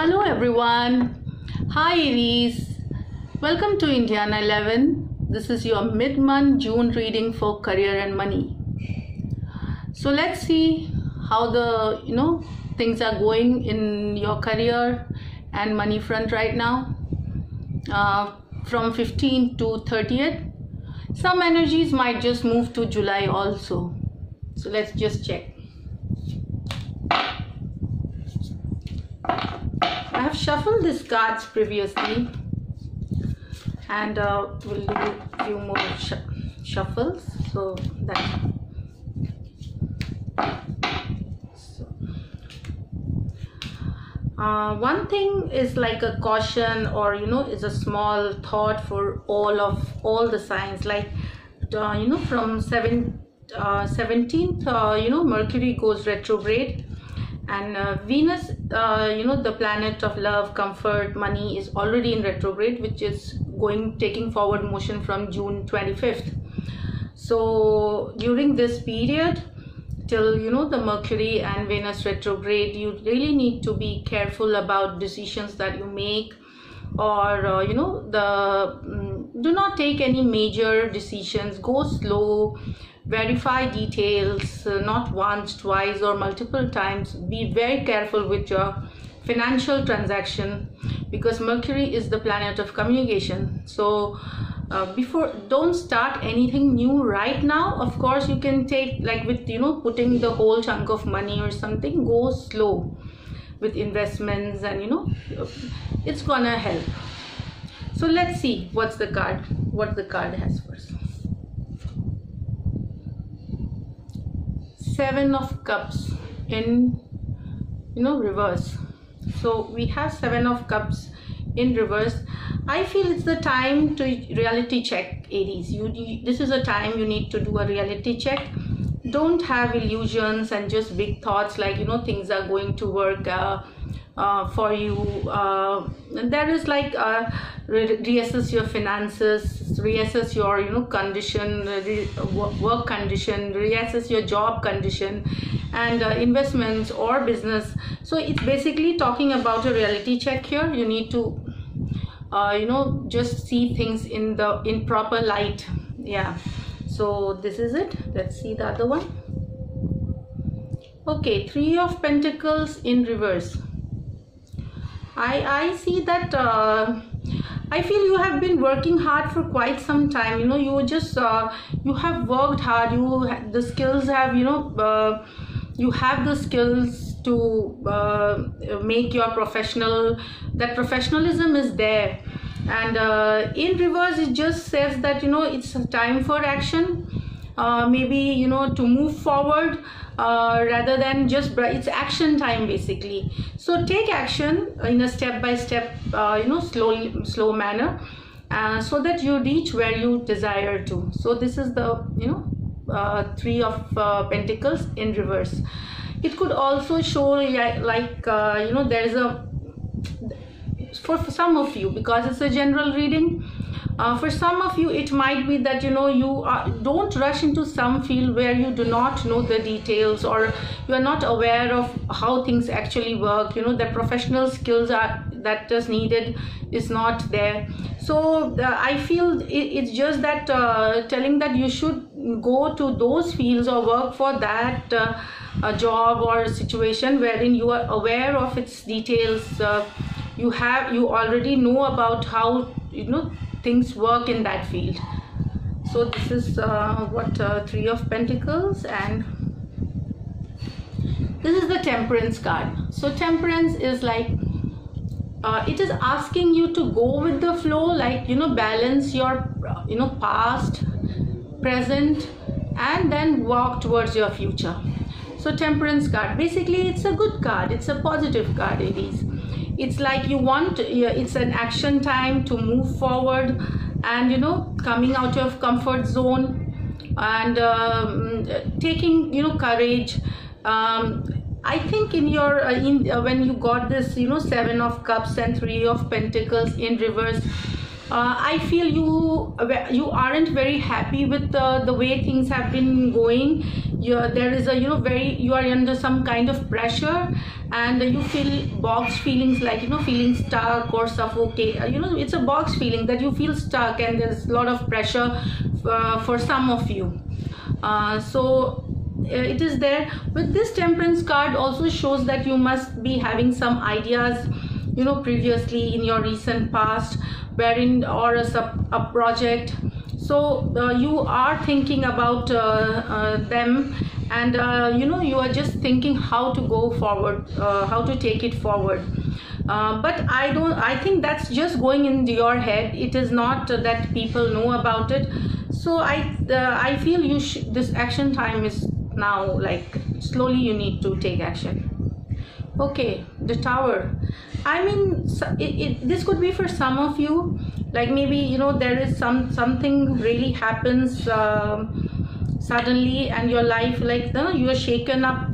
Hello everyone. Hi Aries. Welcome to Indiana 11. This is your mid-month June reading for career and money. So let's see how the things are going in your career and money front right now. From 15th to 30th. Some energies might just move to July also. So let's just check. I have shuffled these cards previously and we'll do a few more shuffles. So one thing is like a caution, or is a small thought for all the signs, like from 17th Mercury goes retrograde, and Venus, the planet of love, comfort, money, is already in retrograde, which is taking forward motion from June 25th. So during this period till the Mercury and Venus retrograde, you really need to be careful about decisions that you make, or do not take any major decisions. Go slow, verify details, not once, twice, or multiple times. Be very careful with your financial transaction, because Mercury is the planet of communication. So don't start anything new right now. Of course, you can take, like with putting the whole chunk of money or something. Go slow with investments, and it's gonna help. So let's see what the card has first. Seven of Cups in reverse. So we have Seven of Cups in reverse. I feel it's the time to reality check, Aries. This is a time you need to do a reality check. Don't have illusions and just big thoughts like things are going to work for you. There is like reassess your finances, reassess your condition, work condition, reassess your job condition, and investments or business. So it's basically talking about a reality check here. You need to just see things in proper light. Yeah, so this is it. Let's see the other one. Okay, Three of Pentacles in reverse. I see that I feel you have been working hard for quite some time. You just you have worked hard. You have the skills to make your that professionalism is there. And in reverse, it just says that it's a time for action, maybe to move forward, rather than just it's action time basically. So take action in a step-by-step slow manner, so that you reach where you desire to. So this is the Three of Pentacles in reverse. It could also show like there is a, for some of you, because it's a general reading, for some of you it might be that don't rush into some field where you do not know the details, or you are not aware of how things actually work. The professional skills that is needed is not there. So I feel it's just that telling that you should go to those fields or work for that a job or a situation wherein you are aware of its details. You already know about how things work in that field. So this is what Three of Pentacles, and this is the Temperance card. So Temperance is like it is asking you to go with the flow, like balance your past, present, and then walk towards your future. So Temperance card, basically it's a good card. It's a positive card, Aries. It's like it's an action time to move forward, and coming out of comfort zone, and taking courage. I think in your when you got this Seven of Cups and Three of Pentacles in reverse, I feel you aren't very happy with the way things have been going. There is a you are under some kind of pressure, and you feel box feelings, like feeling stuck or suffocate. It's a box feeling that you feel stuck, and there's a lot of pressure for some of you. It is there. With this Temperance card also shows that you must be having some ideas previously in your recent past, wherein or a project, so you are thinking about them, and you are just thinking how to go forward, how to take it forward, but I think that's just going into your head. It is not that people know about it. So I feel this action time is now, like slowly you need to take action. Okay, the Tower. I mean, this could be for some of you, like maybe there is something really happens suddenly, and your life, like you are shaken up.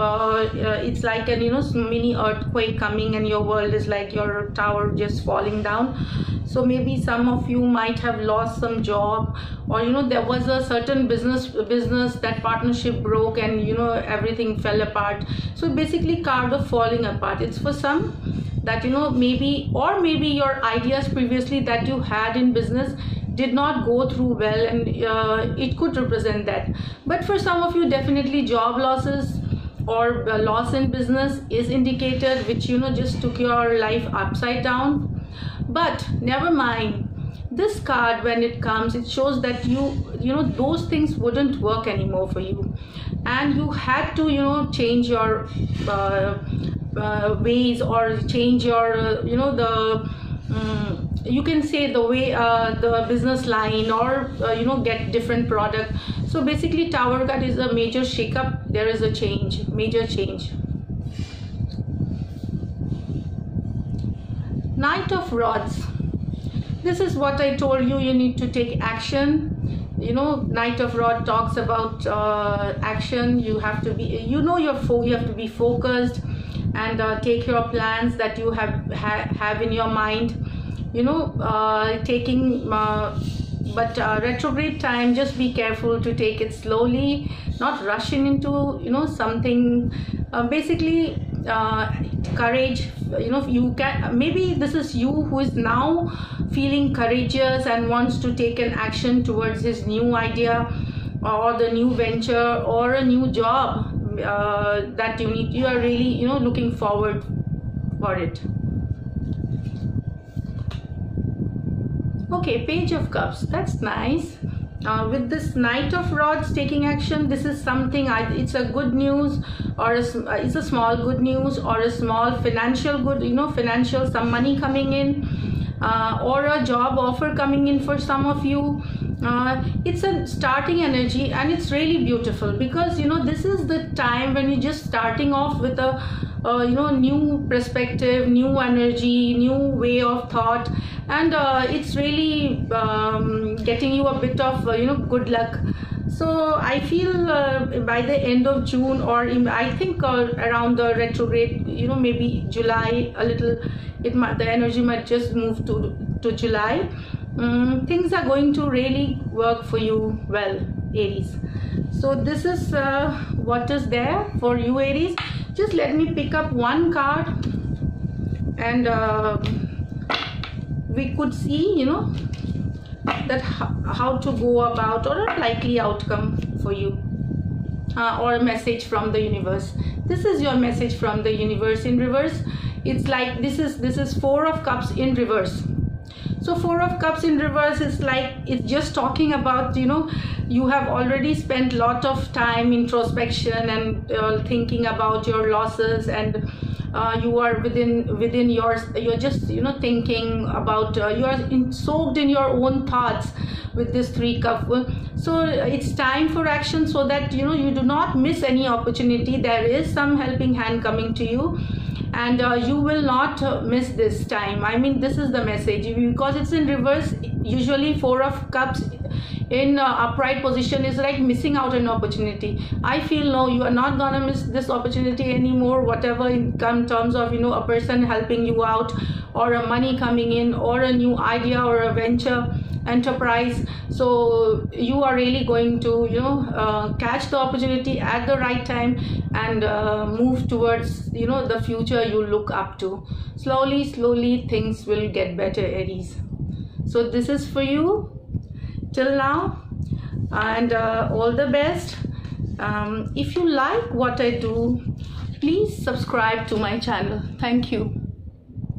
It's like a mini earthquake coming, and your world is like your tower just falling down. So maybe some of you might have lost some job, or there was a certain business that partnership broke, and everything fell apart. So basically card of falling apart. It's for some that maybe your ideas previously that you had in business did not go through well, and it could represent that. But for some of you, definitely job losses or loss in business is indicated, which just took your life upside down. But never mind, this card, when it comes, it shows that those things wouldn't work anymore for you, and you had to change your ways, or change your you can say the way, the business line, or get different product. So basically Tower card is a major shake-up. There is a change, major change. Knight of Rods. This is what I told you. You need to take action. Knight of Rod talks about action. You have to be, you have to be focused, and take your plans that you have in your mind. Taking but retrograde time, just be careful to take it slowly, not rushing into something. Basically courage. You can, maybe this is you who is now feeling courageous and wants to take an action towards his new idea, or the new venture, or a new job that you are really looking forward for it. Okay, Page of Cups. That's nice. With this Knight of Rods taking action, this is something, it's a good news, or it's a small good news, or a small financial good, financial, some money coming in, or a job offer coming in for some of you. It's a starting energy, and it's really beautiful, because this is the time when you're just starting off with a new perspective, new energy, new way of thought, and it's really getting you a bit of good luck. So I feel by the end of June, or I think around the retrograde, maybe July, a little, the energy might just move to July. Things are going to really work for you well, Aries. So this is what is there for you, Aries. Just let me pick up one card, and we could see that how to go about, or a likely outcome for you, or a message from the universe. This is your message from the universe in reverse. It's like this is Four of Cups in reverse. So Four of Cups in reverse is like, it's just talking about you have already spent a lot of time introspection and thinking about your losses, and you are within you're just thinking about, you are soaked in your own thoughts with this Three Cup. So it's time for action, so that you do not miss any opportunity. There is some helping hand coming to you, and you will not miss this time. I mean, this is the message, because it's in reverse. Usually Four of Cups in upright position is like missing out an opportunity. I feel no, you are not gonna miss this opportunity anymore, whatever in terms of, you know, a person helping you out, or a money coming in, or a new idea, or a venture enterprise. So you are really going to, you know, catch the opportunity at the right time, and move towards, you know, the future you look up to. Slowly things will get better, Aries. So this is for you till now, and all the best. If you like what I do, please subscribe to my channel. Thank you.